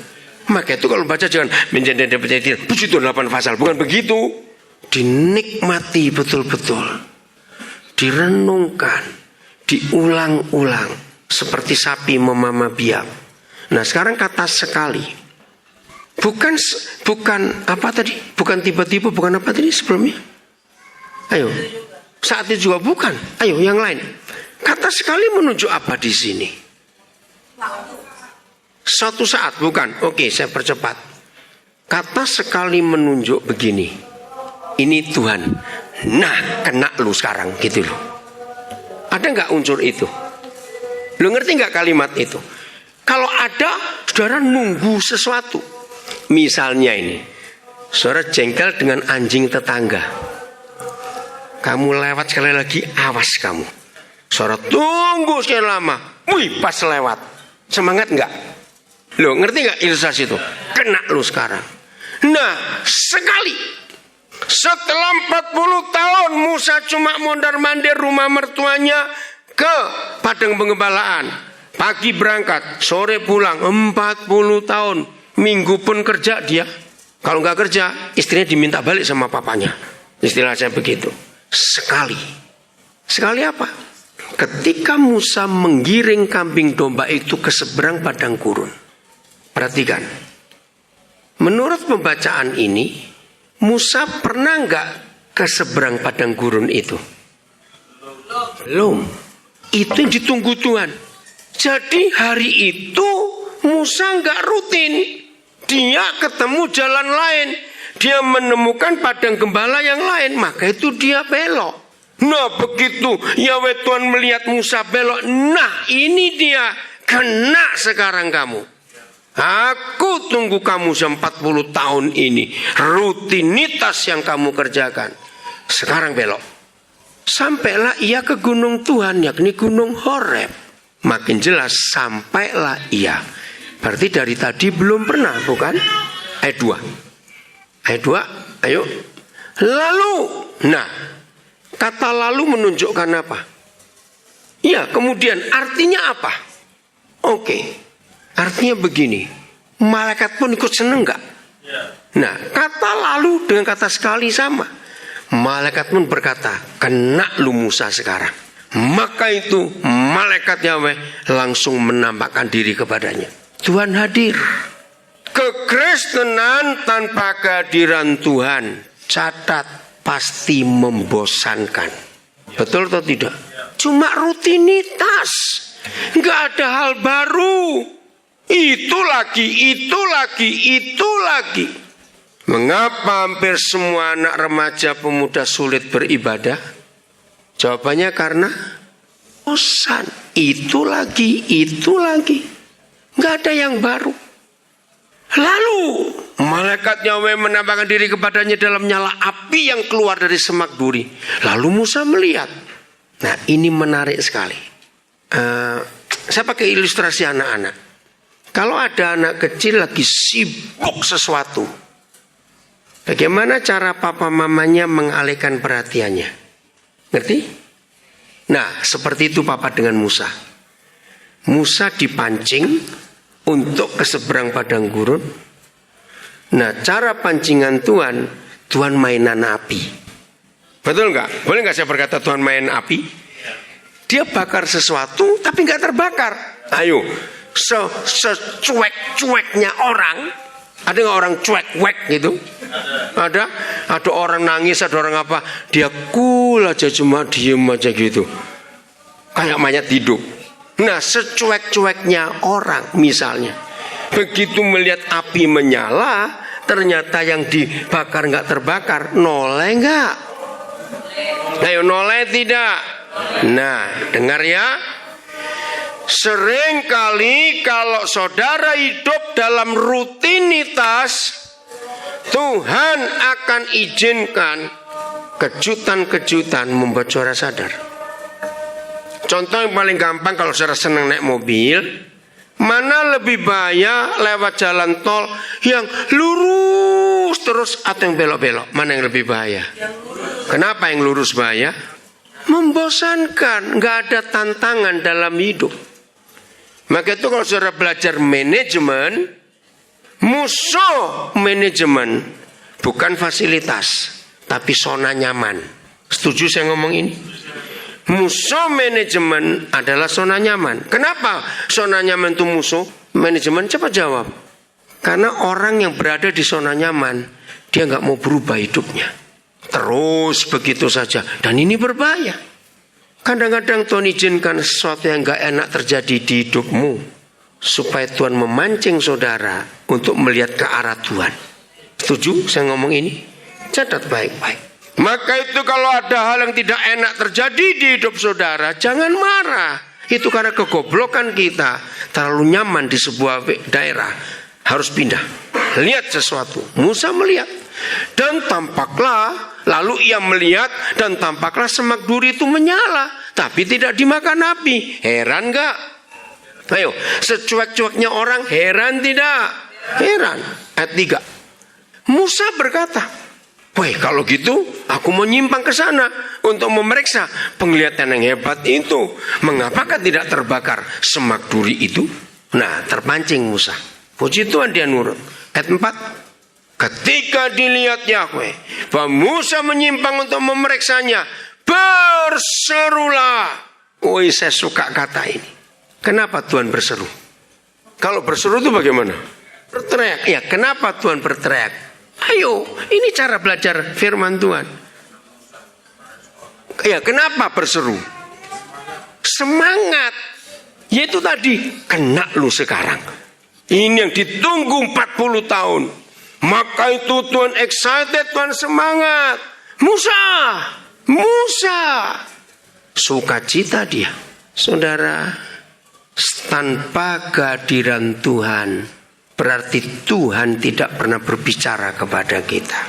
Maka itu kalau baca jangan menjadi puji Tuhan 8 pasal. Bukan begitu. dinikmati betul-betul, direnungkan, diulang-ulang seperti sapi memama biak. Nah, sekarang kata sekali. Bukan apa tadi? Bukan tiba-tiba, bukan apa tadi sebelumnya? Ayo. Saat itu juga bukan. Ayo yang lain. Kata sekali menunjuk apa di sini? Suatu saat, bukan? Oke, saya percepat. Kata sekali menunjuk begini. Ini Tuhan. Nah, kena lu sekarang gitu loh. Ada nggak unsur itu? Lu ngerti nggak kalimat itu? Kalau ada, saudara nunggu sesuatu. Misalnya ini, saudara jengkel dengan anjing tetangga. Kamu lewat sekali lagi, awas kamu. Saudara tunggu sekian lama. Wih, pas lewat. Semangat nggak? Lo ngerti nggak ilustrasi itu? Kena lu sekarang. Nah, sekali. Setelah 40 tahun Musa cuma mondar-mandir rumah mertuanya ke padang pengembalaan. Pagi berangkat, sore pulang, 40 tahun. Minggu pun kerja dia. Kalau nggak kerja, istrinya diminta balik sama papanya. Istilah saya begitu. Sekali. Sekali apa? Ketika Musa menggiring kambing domba itu ke seberang padang gurun. Perhatikan. Menurut pembacaan ini, Musa pernah nggak ke seberang padang gurun itu? Belum. Itu yang ditunggu Tuhan. Jadi hari itu Musa nggak rutin. Dia ketemu jalan lain. Dia menemukan padang gembala yang lain. Maka itu dia belok. Nah begitu Yahweh Tuhan melihat Musa belok. Nah ini dia. Kena sekarang kamu. Aku tunggu kamu 40 tahun ini. Rutinitas yang kamu kerjakan. Sekarang belok. Sampailah ia ke gunung Tuhan, yakni gunung Horeb. Makin jelas sampailah ia. Berarti dari tadi belum pernah, bukan? Ayat 2. Ayat 2, ayo. Lalu, nah, kata lalu menunjukkan apa? Ya, kemudian artinya apa? Oke, artinya begini. Malaikat pun ikut seneng gak? Nah, kata lalu dengan kata sekali sama. Malaikat pun berkata, kena lu Musa sekarang. Maka itu malaikat Yahweh langsung menampakkan diri kepadanya. Tuhan hadir. Kekristenan tanpa kehadiran Tuhan, catat, pasti membosankan. Betul atau tidak? Cuma rutinitas. Nggak ada hal baru. Itu lagi, itu lagi, itu lagi. Mengapa hampir semua anak remaja pemuda sulit beribadah? Jawabannya karena bosan. Itu lagi, itu lagi. Nggak ada yang baru. Lalu malaikat Yahweh menampakkan diri kepadanya dalam nyala api yang keluar dari semak duri. Lalu Musa melihat. Nah ini menarik sekali. Saya pakai ilustrasi anak-anak. Kalau ada anak kecil lagi sibuk sesuatu, bagaimana cara papa mamanya mengalihkan perhatiannya? Ngerti? Nah seperti itu papa dengan Musa. Musa dipancing untuk ke seberang padang gurun. Nah cara pancingan Tuhan, Tuhan mainan api. Betul nggak? Boleh nggak saya berkata Tuhan main api? Dia bakar sesuatu tapi nggak terbakar. Ayo, secuek-cueknya orang. Ada nggak orang cuek-wek gitu? Ada orang nangis, ada orang apa? Dia cool aja, cuma diem aja gitu. Kayak mayat hidup. Nah secuek-cueknya orang misalnya. Begitu melihat api menyala, ternyata yang dibakar nggak terbakar. Noleh nggak? Ayo noleh tidak? Nah dengar ya. Seringkali kalau saudara hidup dalam rutinitas, Tuhan akan izinkan kejutan-kejutan membuat saudara sadar. Contoh yang paling gampang kalau saudara senang naik mobil, mana lebih bahaya lewat jalan tol yang lurus terus atau yang belok-belok? Mana yang lebih bahaya? Kenapa yang lurus bahaya? Membosankan, nggak ada tantangan dalam hidup. Maka itu kalau saudara belajar manajemen, musuh manajemen bukan fasilitas, tapi zona nyaman. Setuju saya ngomong ini? Musuh manajemen adalah zona nyaman. Kenapa zona nyaman itu musuh manajemen? Cepat jawab. Karena orang yang berada di zona nyaman, dia nggak mau berubah hidupnya. Terus begitu saja. Dan ini berbahaya. Kadang-kadang Tuhan izinkan sesuatu yang nggak enak terjadi di hidupmu, supaya Tuhan memancing saudara untuk melihat ke arah Tuhan. Setuju saya ngomong ini? Catat baik-baik. Maka itu kalau ada hal yang tidak enak terjadi di hidup saudara, jangan marah. Itu karena kegoblokan kita. Terlalu nyaman di sebuah daerah. Harus pindah. Lihat sesuatu. Musa melihat. Dan tampaklah, lalu ia melihat dan tampaklah semak duri itu menyala. Tapi tidak dimakan api. Heran gak? Ayo, secuek-cueknya orang heran tidak? Heran. Ayat 3. Musa berkata, woi kalau gitu aku mau nyimpang ke sana untuk memeriksa penglihatan yang hebat itu. Mengapakah tidak terbakar semak duri itu? Nah, terpancing Musa. Puji Tuhan dia nurut. Ayat 4. Ketika dilihat Yahweh bahwa Musa menyimpang untuk memeriksanya, berserulah. Woi, saya suka kata ini. Kenapa Tuhan berseru? Kalau berseru itu bagaimana? Berteriak. Ya, kenapa Tuhan berteriak? Ayo, ini cara belajar firman Tuhan. Ya, kenapa berseru? Semangat. Yaitu tadi, kena lu sekarang. Ini yang ditunggu 40 tahun. Maka itu Tuhan excited, Tuhan semangat. Musa. Sukacita dia. Saudara, tanpa kehadiran Tuhan, berarti Tuhan tidak pernah berbicara kepada kita.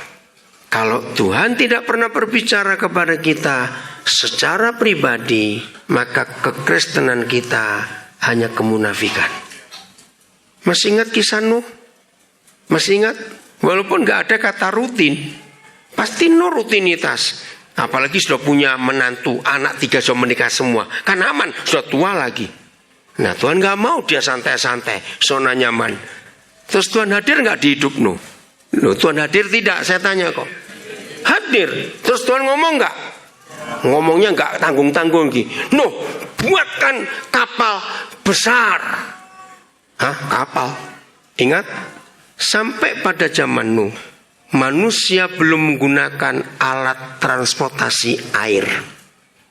Kalau Tuhan tidak pernah berbicara kepada kita secara pribadi, maka kekristenan kita hanya kemunafikan. Masih ingat kisah Nuh? Masih ingat? Walaupun gak ada kata rutin, pasti Nuh rutinitas. Apalagi sudah punya menantu, anak 3 sudah menikah semua. Kan aman, sudah tua lagi. Nah Tuhan gak mau dia santai-santai, zona nyaman. Terus Tuhan hadir gak di hidup Nuh? Loh, Tuhan hadir tidak? Saya tanya kok. Hadir. Terus Tuhan ngomong gak? Ngomongnya gak tanggung-tanggung gitu. Nuh, buatkan kapal besar. Hah? Kapal? Ingat? Sampai pada zaman Nuh, manusia belum menggunakan alat transportasi air.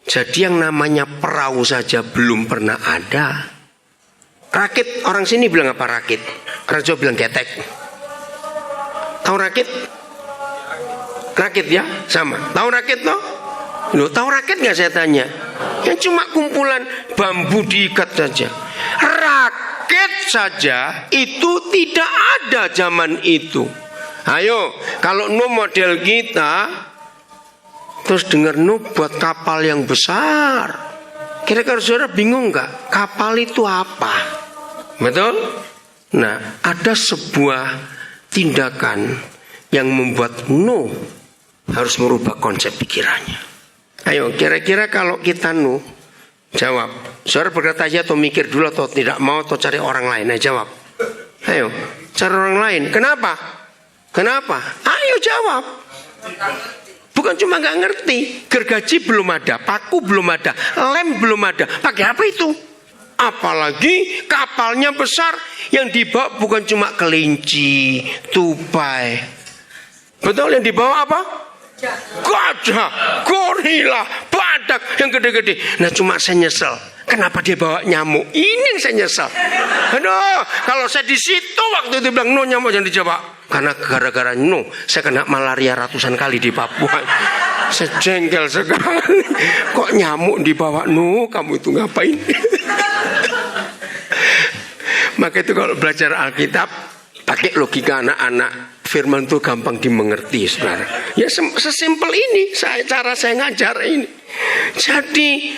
Jadi yang namanya perahu saja belum pernah ada. Rakit, orang sini bilang apa rakit? Orang Jawa bilang ketek. Tahu rakit? Rakit ya, sama. Tahu rakit toh? Loh, tahu rakit nggak saya tanya? Yang cuma kumpulan bambu diikat saja. Rakit saja itu tidak ada zaman itu. Ayo, kalau Nuh model kita, terus dengar Nuh buat kapal yang besar. Kira-kira saudara bingung nggak? Kapal itu apa? Betul? Nah, ada sebuah tindakan yang membuat Nuh harus merubah konsep pikirannya. Ayo, kira-kira kalau kita Nuh, jawab. Saudara berkata aja atau mikir dulu atau tidak mau atau cari orang lain? Ayo jawab. Ayo, cari orang lain. Kenapa? Kenapa? Ayo jawab. Bukan cuma gak ngerti, gergaji belum ada, paku belum ada, lem belum ada. Pakai apa itu? Apalagi kapalnya besar, yang dibawa bukan cuma kelinci, tupai. Betul, yang dibawa apa? Gajah, gorila, badak yang gede-gede. Nah cuma saya nyesel, kenapa dia bawa nyamuk? Ini yang saya nyesel. Aduh, kalau saya di situ waktu itu bilang no, nyamuk yang dibawa. Karena gara-gara no, saya kena malaria ratusan kali di Papua. Saya jengkel sekali. Kok nyamuk dibawa? No, kamu itu ngapain? Maka itu kalau belajar Alkitab, pakai logika anak-anak. Firman itu gampang dimengerti, saudara. Ya sesimpel ini, cara saya ngajar ini. Jadi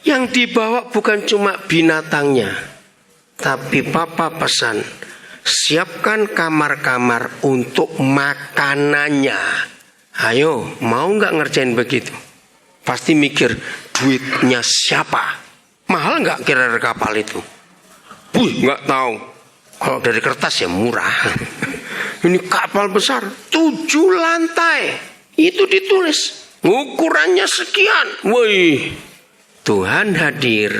yang dibawa bukan cuma binatangnya, tapi Papa pesan, siapkan kamar-kamar untuk makanannya. Ayo, mau nggak ngerjain begitu? Pasti mikir duitnya siapa? Mahal nggak kira-kira kapal itu? Nggak tahu. Kalau dari kertas ya murah. Ini kapal besar 7 lantai. Itu ditulis. Ukurannya sekian. Woi, Tuhan hadir.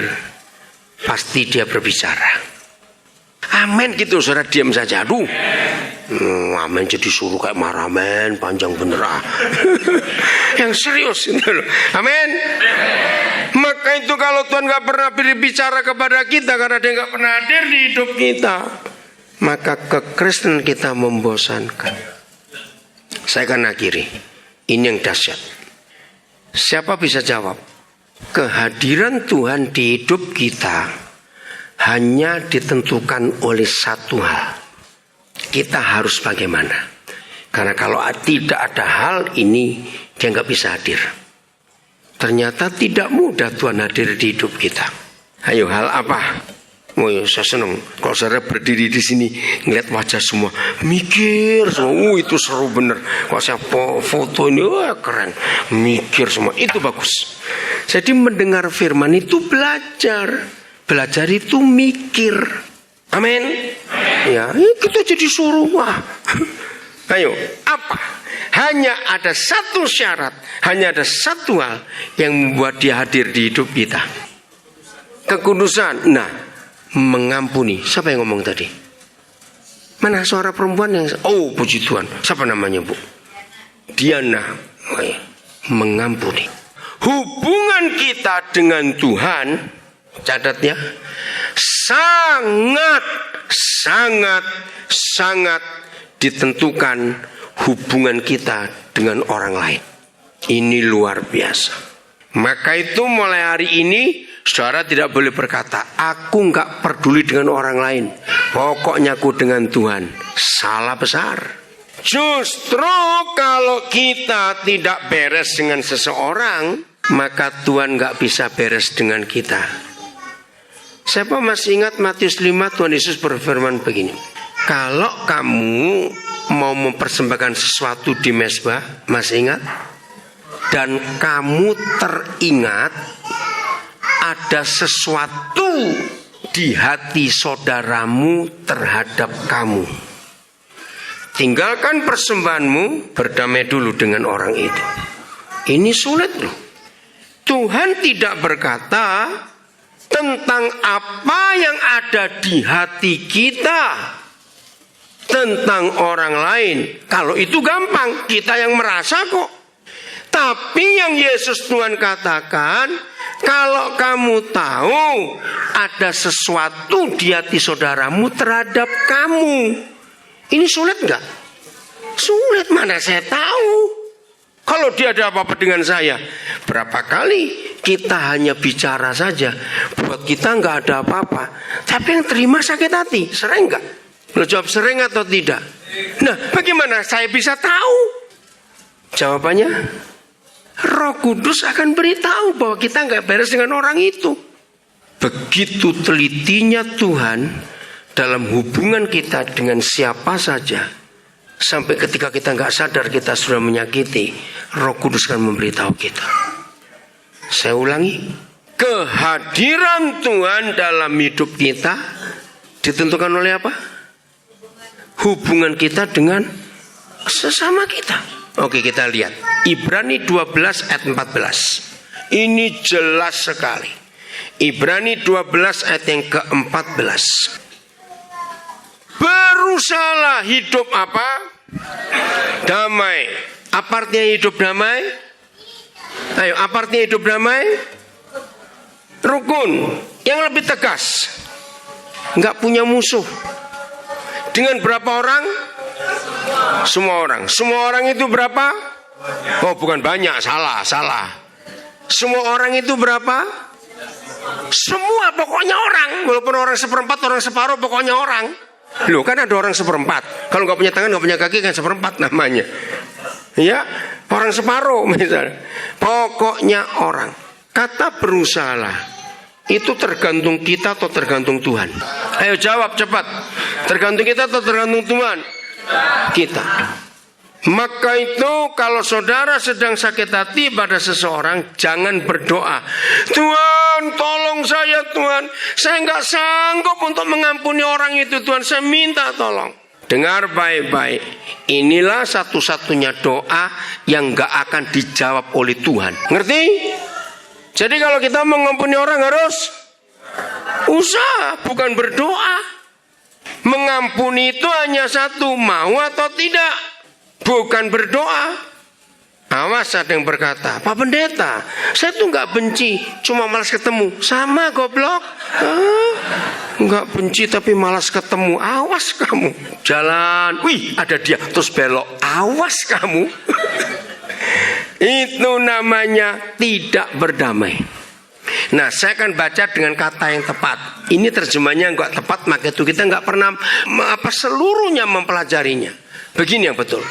Pasti dia berbicara. Amin gitu, saudara diam saja. Aduh, amin jadi suruh kayak marah, amin panjang bener ah. Yang serius gitu loh. Amin. Maka itu kalau Tuhan gak pernah berbicara kepada kita karena dia gak pernah hadir di hidup kita, maka kekristenan kita membosankan. Saya akan akhiri. Ini yang dahsyat. Siapa bisa jawab? Kehadiran Tuhan di hidup kita hanya ditentukan oleh satu hal. Kita harus bagaimana? Karena kalau tidak ada hal ini, dia nggak bisa hadir. Ternyata tidak mudah Tuhan hadir di hidup kita. Ayo, hal apa? Oh, saya senang kalau saudara berdiri di sini ngeliat wajah semua, mikir semua. Itu seru bener. Kalau saya foto ini, wah keren. Mikir semua, itu bagus. Jadi mendengar firman itu belajar. Belajar itu mikir. Amin. Ya, kita jadi suruh. Wah. Ayo, apa? Hanya ada satu syarat, hanya ada satu hal yang membuat dia hadir di hidup kita. Kekudusan. Nah, mengampuni. Siapa yang ngomong tadi? Mana suara perempuan yang... Oh, puji Tuhan. Siapa namanya, Bu? Diana. Oh, ya. Mengampuni. Hubungan kita dengan Tuhan, catat ya, sangat ditentukan hubungan kita dengan orang lain. Ini luar biasa. Maka itu mulai hari ini saudara tidak boleh berkata, aku gak peduli dengan orang lain, pokoknya aku dengan Tuhan. Salah besar. Justru kalau kita tidak beres dengan seseorang, maka Tuhan gak bisa beres dengan kita. Siapa masih ingat Matius 5, Tuhan Yesus berfirman begini, kalau kamu mau mempersembahkan sesuatu di mezbah, masih ingat? Dan kamu teringat ada sesuatu di hati saudaramu terhadap kamu, tinggalkan persembahanmu, berdamai dulu dengan orang itu. Ini sulit loh. Tuhan tidak berkata tentang apa yang ada di hati kita tentang orang lain. Kalau itu gampang, kita yang merasa kok. Tapi yang Yesus Tuhan katakan, kalau kamu tahu ada sesuatu di hati saudaramu terhadap kamu, ini sulit nggak? Sulit, mana saya tahu. Kalau dia ada apa-apa dengan saya, berapa kali kita hanya bicara saja, buat kita nggak ada apa-apa, tapi yang terima sakit hati, sering nggak? Lo jawab sering atau tidak? Nah, bagaimana saya bisa tahu? Jawabannya, Roh Kudus akan beritahu bahwa kita nggak beres dengan orang itu. Begitu telitinya Tuhan dalam hubungan kita dengan siapa saja. Sampai ketika kita nggak sadar kita sudah menyakiti, Roh Kudus akan memberitahu kita. Saya ulangi, kehadiran Tuhan dalam hidup kita ditentukan oleh apa? Hubungan kita dengan sesama kita. Oke, kita lihat Ibrani 12 ayat 14. Ini jelas sekali. Ibrani 12 ayat yang ke-14. Berusahalah hidup apa? Damai. Apa artinya hidup damai? Ayo, apa artinya hidup damai? Rukun. Yang lebih tegas. Enggak punya musuh. Dengan berapa orang? Semua orang. Semua orang itu berapa? Oh, bukan banyak. Salah. Semua orang itu berapa? Semua, pokoknya orang. Walaupun orang seperempat, orang separuh, pokoknya orang. Loh, kan ada orang seperempat. Kalau nggak punya tangan, nggak punya kaki, kan seperempat namanya. Ya, orang separuh misalnya. Pokoknya orang. Kata berusahalah, itu tergantung kita atau tergantung Tuhan? Ayo jawab cepat. Tergantung kita atau tergantung Tuhan? Kita. Maka itu kalau saudara sedang sakit hati pada seseorang, jangan berdoa, Tuhan tolong saya Tuhan, saya nggak sanggup untuk mengampuni orang itu Tuhan, saya minta tolong. dengar baik-baik. Inilah satu-satunya doa yang gak akan dijawab oleh Tuhan. Ngerti? Jadi kalau kita mengampuni orang harus usaha, bukan berdoa. Mengampuni itu hanya satu, mau atau tidak, bukan berdoa. Awas, ada yang berkata, Pak Pendeta, saya tuh gak benci, cuma malas ketemu. Sama goblok. Gak benci tapi malas ketemu. Awas kamu. Jalan, wih ada dia, terus belok. Awas kamu. Itu namanya tidak berdamai. Nah, saya akan baca dengan kata yang tepat. Ini terjemahnya nggak tepat, maka itu kita nggak pernah seluruhnya mempelajarinya. Begini yang betul.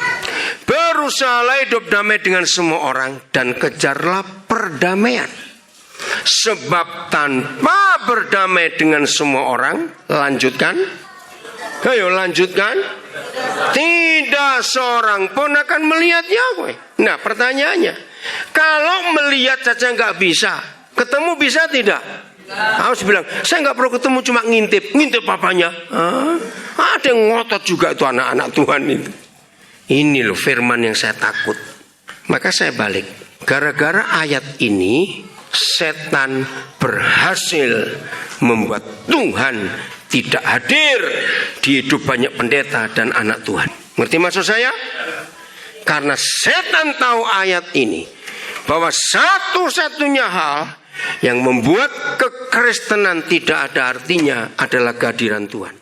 Berusahalah hidup damai dengan semua orang dan kejarlah perdamaian. Sebab tanpa berdamai dengan semua orang, lanjutkan. Ayo lanjutkan. Tidak seorang pun akan melihat Yahweh. Nah, pertanyaannya, kalau melihat saja nggak bisa, ketemu bisa tidak? Harus bilang, saya nggak perlu ketemu, cuma ngintip papanya. Ada yang ngotot juga itu anak-anak Tuhan itu. Ini loh firman yang saya takut. Maka saya balik. Gara-gara ayat ini, setan berhasil membuat Tuhan tidak hadir di hidup banyak pendeta dan anak Tuhan. Ngerti maksud saya? Karena setan tahu ayat ini, bahwa satu-satunya hal yang membuat kekristenan tidak ada artinya adalah kehadiran Tuhan.